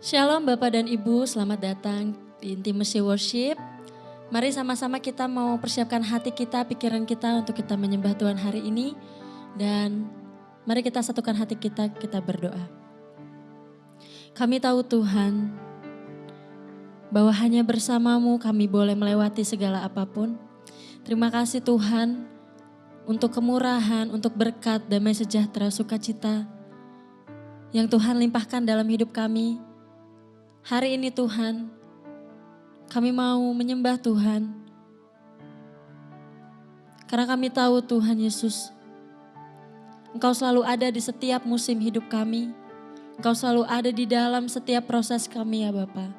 Shalom Bapak dan Ibu, selamat datang di Intimacy Worship. Mari sama-sama kita mau persiapkan hati kita, pikiran kita untuk kita menyembah Tuhan hari ini. Dan mari kita satukan hati kita berdoa. Kami tahu Tuhan, bahwa hanya bersama-Mu kami boleh melewati segala apapun. Terima kasih Tuhan untuk kemurahan, untuk berkat, damai sejahtera, sukacita yang Tuhan limpahkan dalam hidup kami. Hari ini Tuhan, kami mau menyembah Tuhan. Karena kami tahu Tuhan Yesus, Engkau selalu ada di setiap musim hidup kami. Engkau selalu ada di dalam setiap proses kami ya Bapa.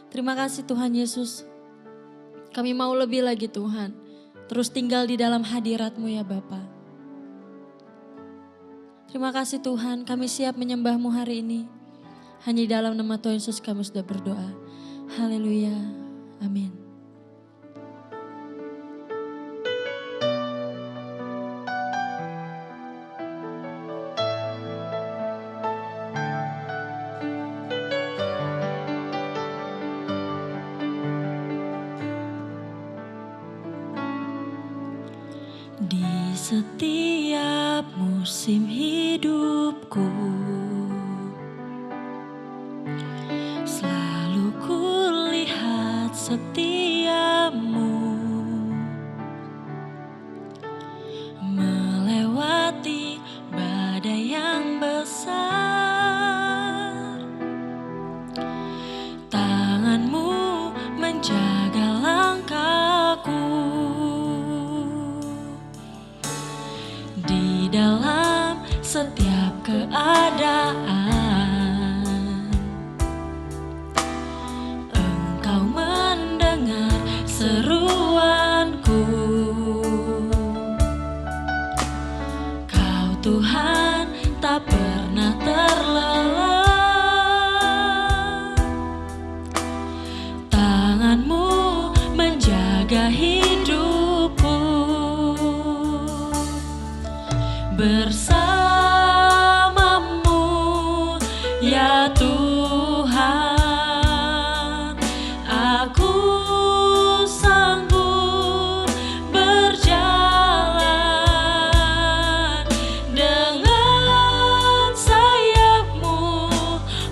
Terima kasih Tuhan Yesus. Kami mau lebih lagi Tuhan, terus tinggal di dalam hadirat-Mu ya Bapa. Terima kasih Tuhan, kami siap menyembah-Mu hari ini. Hanya di dalam nama Tuhan Yesus kami sudah berdoa. Haleluya. Amin. Di setiap musim hidupku, selalu kulihat setiamu melewati badai yang besar. Tangan-Mu menjaga langkahku di dalam setiap keadaan. Engkau mendengar seruanku. Kau Tuhan tak pernah terlelah. Tangan-Mu menjaga hidupku. Bersama-Mu ya Tuhan, aku sanggup berjalan. Dengan sayap-Mu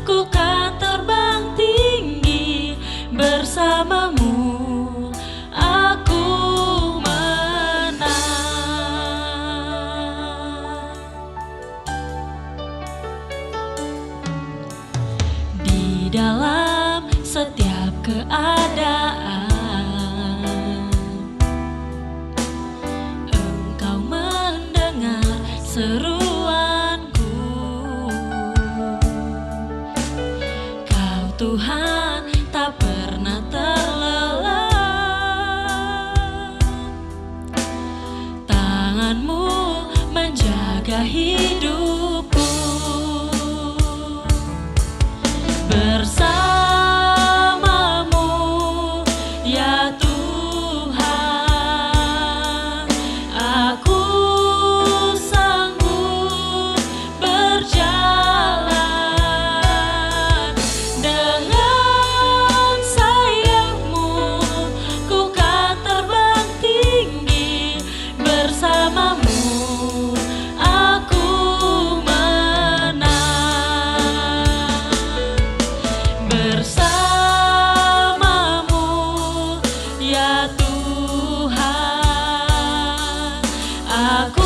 ku kan terbang tinggi. Bersama-Mu aku di dalam setiap keadaan. Engkau mendengar seruanku. Kau Tuhan tak pernah terlelah. Tangan-Mu menjaga hidupku. Bersama-Mu ya Tuhan, aku sanggup berjalan. Dengan sayap-Mu ku kan terbang tinggi. Bersama-Mu aku menang. Bersama-Mu ya Tuhan, aku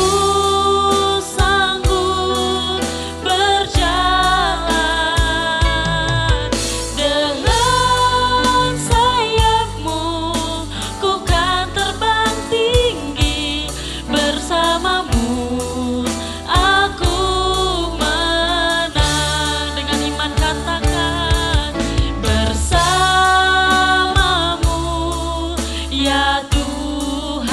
sanggup berjalan. Dengan sayap-Mu ku kan terbang tinggi. Bersama-Mu aku menang. Dengan iman katakan, bersama-Mu ya Tuhan,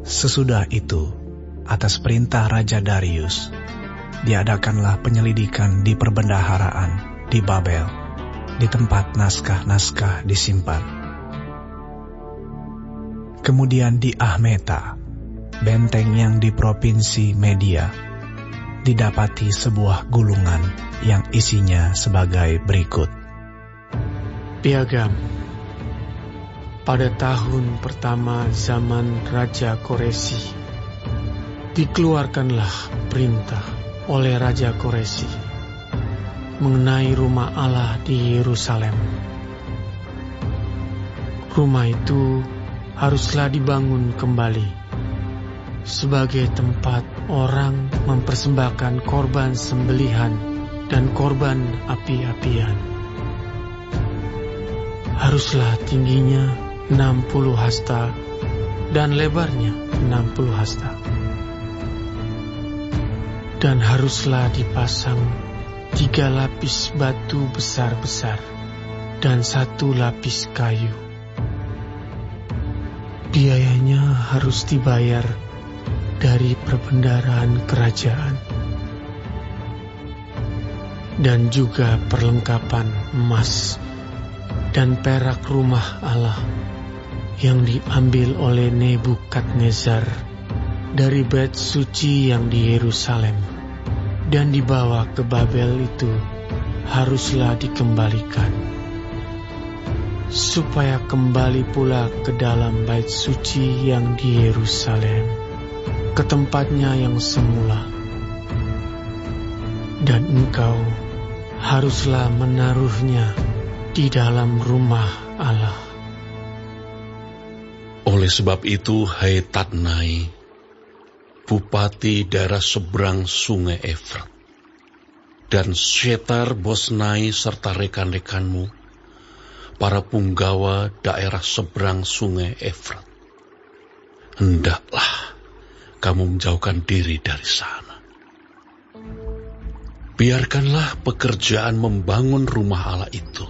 Sesudah itu, atas perintah Raja Darius, diadakanlah penyelidikan di perbendaharaan di Babel, di tempat naskah-naskah disimpan. Kemudian di Ahmeta, benteng yang di provinsi Media, didapati sebuah gulungan yang isinya sebagai berikut. Piagam. Pada tahun pertama zaman Raja Koresi, dikeluarkanlah perintah oleh Raja Koresi mengenai rumah Allah di Yerusalem. Rumah itu haruslah dibangun kembali sebagai tempat orang mempersembahkan korban sembelihan dan korban api-apian. Haruslah tingginya 60 hasta dan lebarnya 60 hasta. Dan haruslah dipasang 3 lapis batu besar-besar dan 1 lapis kayu. Biayanya harus dibayar dari perbendaharaan kerajaan. Dan juga perlengkapan emas dan perak rumah Allah yang diambil oleh Nebukadnezar dari bait suci yang di Yerusalem dan dibawa ke Babel itu haruslah dikembalikan, supaya kembali pula ke dalam bait suci yang di Yerusalem, ke tempatnya yang semula. Dan engkau haruslah menaruhnya di dalam rumah Allah. Oleh sebab itu, hai Tatnai, bupati daerah seberang sungai Efrat, dan Setar-Bosnai serta rekan-rekanmu, para punggawa daerah seberang sungai Efrat, hendaklah kamu menjauhkan diri dari sana. Biarkanlah pekerjaan membangun rumah Allah itu.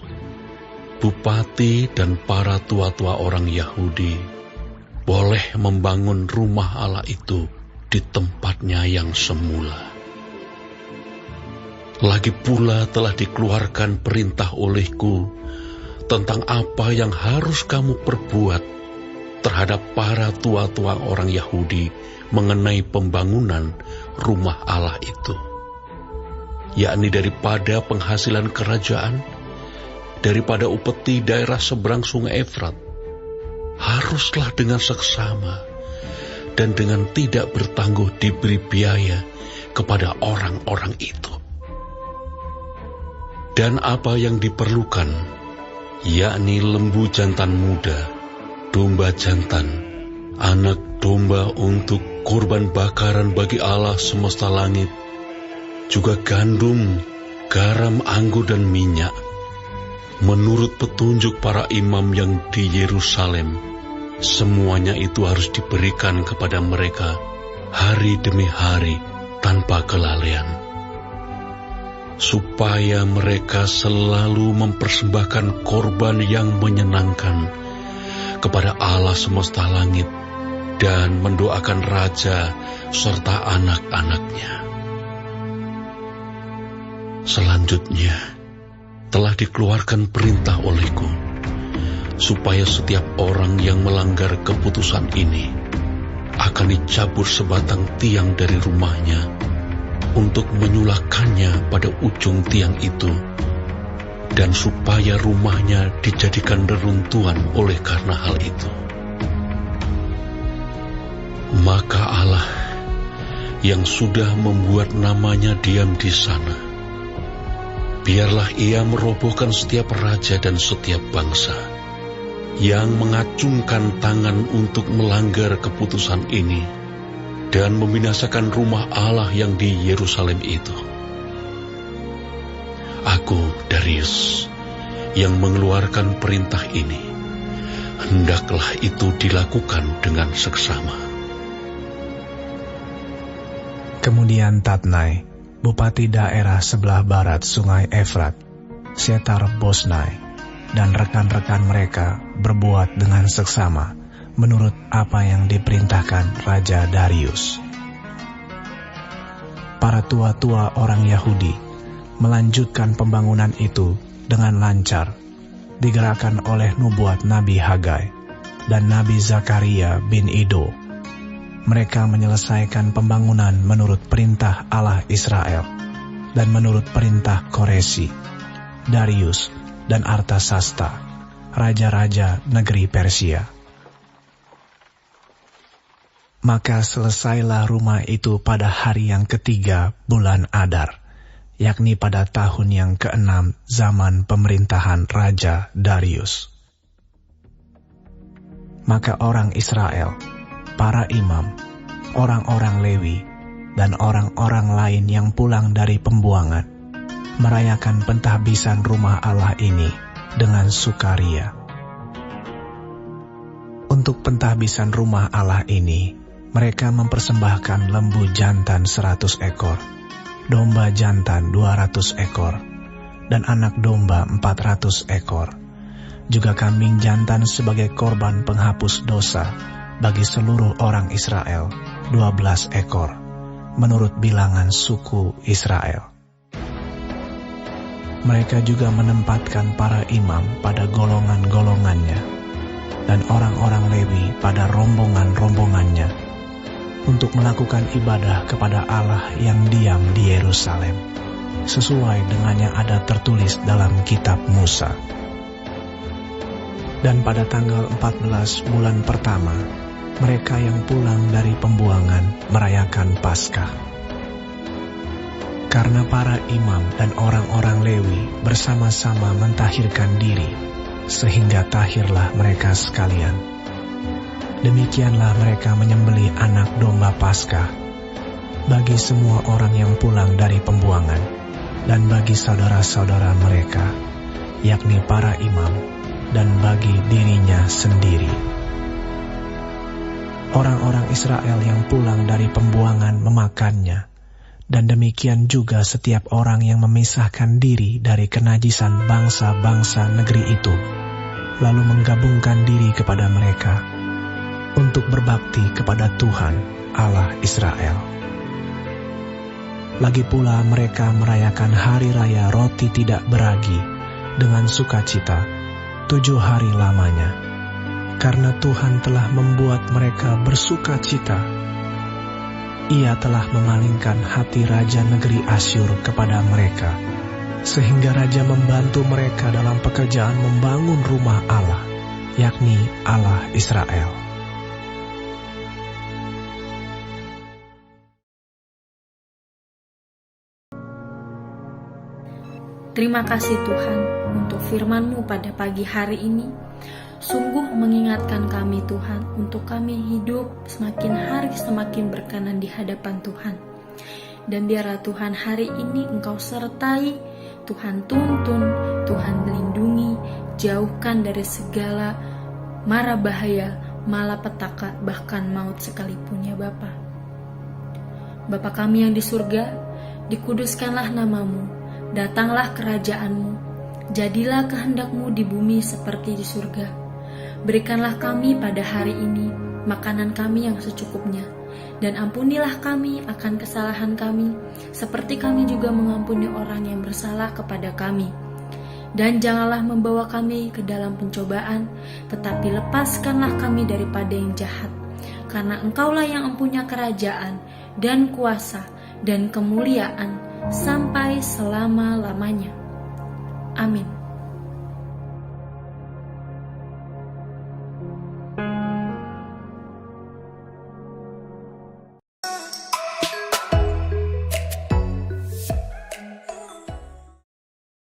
Bupati dan para tua-tua orang Yahudi boleh membangun rumah Allah itu di tempatnya yang semula. Lagi pula telah dikeluarkan perintah olehku tentang apa yang harus kamu perbuat terhadap para tua-tua orang Yahudi mengenai pembangunan rumah Allah itu, yakni daripada penghasilan kerajaan, daripada upeti daerah seberang sungai Efrat, haruslah dengan seksama dan dengan tidak bertangguh diberi biaya kepada orang-orang itu. Dan apa yang diperlukan, yakni lembu jantan muda, domba jantan, anak domba untuk korban bakaran bagi Allah semesta langit, juga gandum, garam, anggur, dan minyak, menurut petunjuk para imam yang di Yerusalem, semuanya itu harus diberikan kepada mereka hari demi hari tanpa kelalaian, supaya mereka selalu mempersembahkan korban yang menyenangkan kepada Allah semesta langit dan mendoakan raja serta anak-anaknya. Selanjutnya, telah dikeluarkan perintah olehku, supaya setiap orang yang melanggar keputusan ini akan dicabut sebatang tiang dari rumahnya untuk menyulahkannya pada ujung tiang itu, dan supaya rumahnya dijadikan reruntuhan oleh karena hal itu. Maka Allah yang sudah membuat namanya diam di sana, biarlah ia merobohkan setiap raja dan setiap bangsa yang mengacungkan tangan untuk melanggar keputusan ini dan membinasakan rumah Allah yang di Yerusalem itu. Aku, Darius, yang mengeluarkan perintah ini, hendaklah itu dilakukan dengan seksama. Kemudian Tatnai, bupati daerah sebelah barat sungai Efrat, Setar-Bosnai, dan rekan-rekan mereka berbuat dengan seksama menurut apa yang diperintahkan Raja Darius. Para tua-tua orang Yahudi melanjutkan pembangunan itu dengan lancar, digerakkan oleh nubuat Nabi Hagai dan Nabi Zakaria bin Ido. Mereka menyelesaikan pembangunan menurut perintah Allah Israel dan menurut perintah Koresi, Darius, dan Artasasta, raja-raja negeri Persia. Maka selesailah rumah itu pada hari yang ketiga bulan Adar, yakni pada tahun yang ke-6 zaman pemerintahan Raja Darius. Maka orang Israel, para imam, orang-orang Lewi, dan orang-orang lain yang pulang dari pembuangan, merayakan pentahbisan rumah Allah ini dengan sukaria. Untuk pentahbisan rumah Allah ini, mereka mempersembahkan lembu jantan 100 ekor, domba jantan 200 ekor, dan anak domba 400 ekor, juga kambing jantan sebagai korban penghapus dosa bagi seluruh orang Israel 12 ekor, menurut bilangan suku Israel. Mereka juga menempatkan para imam pada golongan-golongannya, dan orang-orang Lewi pada rombongan-rombongannya, untuk melakukan ibadah kepada Allah yang diam di Yerusalem, sesuai dengan yang ada tertulis dalam kitab Musa. Dan pada tanggal 14 bulan pertama, mereka yang pulang dari pembuangan merayakan Paskah. Karena para imam dan orang-orang Lewi bersama-sama mentahirkan diri, sehingga tahirlah mereka sekalian. Demikianlah mereka menyembelih anak domba Paskah bagi semua orang yang pulang dari pembuangan dan bagi saudara-saudara mereka, yakni para imam, dan bagi dirinya sendiri. Orang-orang Israel yang pulang dari pembuangan memakannya, dan demikian juga setiap orang yang memisahkan diri dari kenajisan bangsa-bangsa negeri itu, lalu menggabungkan diri kepada mereka untuk berbakti kepada Tuhan Allah Israel. Lagi pula mereka merayakan hari raya roti tidak beragi dengan sukacita 7 hari lamanya, karena Tuhan telah membuat mereka bersukacita. Ia telah memalingkan hati raja negeri Asyur kepada mereka, sehingga raja membantu mereka dalam pekerjaan membangun rumah Allah, yakni Allah Israel. Terima kasih Tuhan untuk firman-Mu pada pagi hari ini. Sungguh mengingatkan kami Tuhan untuk kami hidup semakin hari semakin berkenan di hadapan Tuhan. Dan biarlah Tuhan hari ini Engkau sertai, Tuhan tuntun, Tuhan melindungi, jauhkan dari segala mara bahaya, malapetaka, bahkan maut sekalipun ya Bapa. Bapa kami yang di surga, dikuduskanlah nama-Mu. Datanglah kerajaan-Mu, jadilah kehendak-Mu di bumi seperti di surga. Berikanlah kami pada hari ini makanan kami yang secukupnya, dan ampunilah kami akan kesalahan kami, seperti kami juga mengampuni orang yang bersalah kepada kami. Dan janganlah membawa kami ke dalam pencobaan, tetapi lepaskanlah kami daripada yang jahat, karena Engkaulah yang mempunyai kerajaan, dan kuasa, dan kemuliaan, sampai selama-lamanya. Amin.